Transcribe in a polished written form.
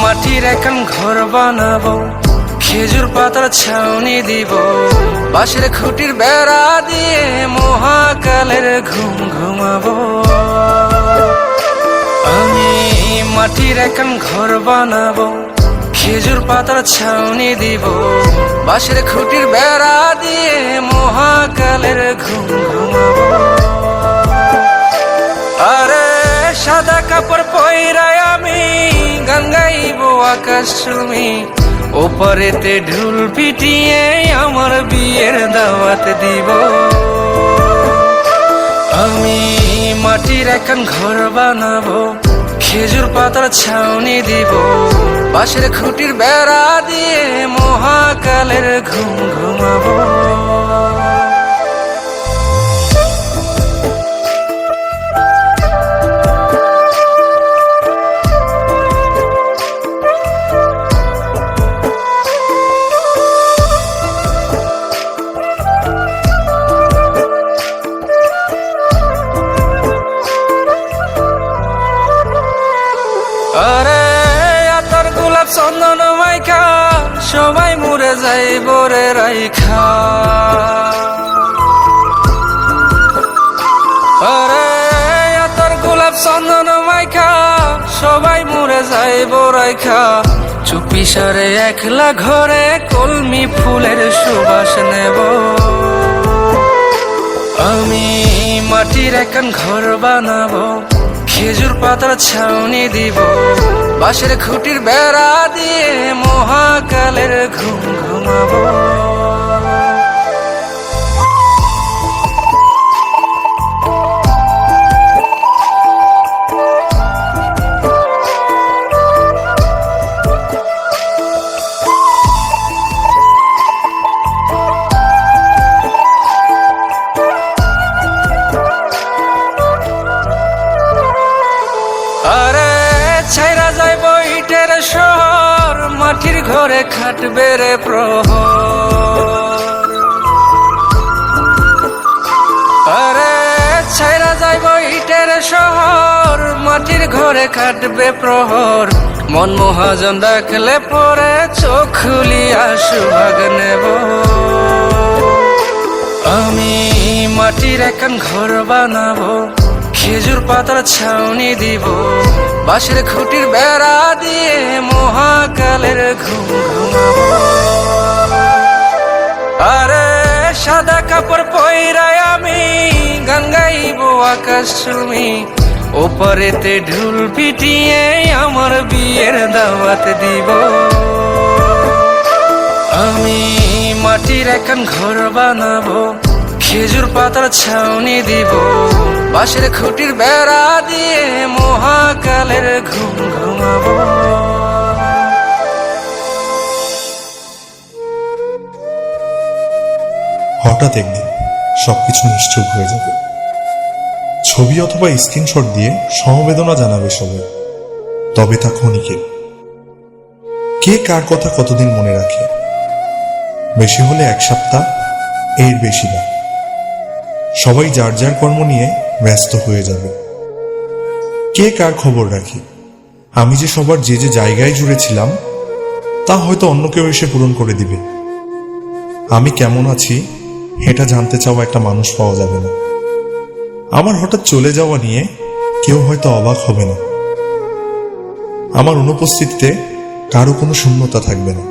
মাটির এখন ঘর বানাবো, খেজুর পাতার ছাউনি দিব, বাঁশের খুঁটির বেড়া দিয়ে মহাকালের ঘুম ঘুমাবো। আমি মাটির এখন ঘর বানাবো, খেজুর পাতার ছাউনি দিব, বাঁশের খুঁটির বেড়া দিয়ে মহাকালের ঘুম ঘুমাবো। আরে সাদা কাপড় পইরায় আমি গান গাইবো আকাশ চুমি, ওপারেতে ঢোল পিটিয়ে আমার বিয়ের দাওয়াত দিব। আমি মাটির এখন ঘর বানাবো, খেজুর পাতার ছাউনি দিব, বাঁশের খুঁটির বেড়া দিয়ে মহাকালের ঘুম ঘুমাবো। আরে আতর গোলাপ চন্দন মাইখা সবাই মরে যাইব রে রাইখা। আরে আতর গোলাপ চন্দন মাইখা সবাই মরে যাইব রাইখা, চুপি সারে একলা ঘরে কলমি ফুলের সুবাস নেব। আমি মাটির এখন ঘর বানাবো, খেজুর পাতার ছাউনি দিব, বাঁশের খুঁটির বেড়া দিয়ে মহাকালের ঘুম ঘুমাবো। আরে ছাইরা যাইব ইটের শহর, মাটির ঘরে খাটবে রে প্রহর। আরে ছাইরা যাইব ইটের শহর, মাটির ঘরে খাটবে প্রহর, মন মহাজন ডাকলে পরে চোখ খুলিয়া সুহাগ নেব। আমি মাটির এখন ঘর বানাবো, খেজুর পাতার ছাউনি দিব, বাঁশের খুঁটির বেড়া দিয়ে মহাকালের ঘুম ঘুমাবো। আরে সাদা কাপড় পইরায় আমি গান গাইবো আকাশ চুমি, ওপারেতে ঢোল পিটিয়ে আমার বিয়ের দাওয়াত দিব। আমি মাটির এখন ঘর বানাবো, খেজুর পাতার ছাউনি দিব, বাঁশের খুঁটির বেড়া দিয়ে মহাকালের ঘুম ঘুমাবো। হঠাৎ একদিন সবকিছু নিশ্চুপ হয়ে যাবে। ছবি অথবা স্ক্রিনশট দিয়ে সমবেদনা জানাবে সবাই, তবে তা ক্ষণিকের। কে কার কথা কতদিন মনে রাখে? বেশি হলে এক সপ্তাহ, এর বেশি না। সবাই যার যার কর্ম নিয়ে ব্যস্ত হয়ে যাবে। কে কার খবর রাখি? আমি যে সবার যে যে জায়গায় জুড়েছিলাম তা হয়তো অন্য কেউ এসে পূরণ করে দিবে। আমি কেমন আছি এটা জানতে চাওয়া একটা মানুষ পাওয়া যাবে না। আমার হঠাৎ চলে যাওয়া নিয়ে কেউ হয়তো অবাক হবে না। আমার অনুপস্থিতিতে কারো কোনো শূন্যতা থাকবে না।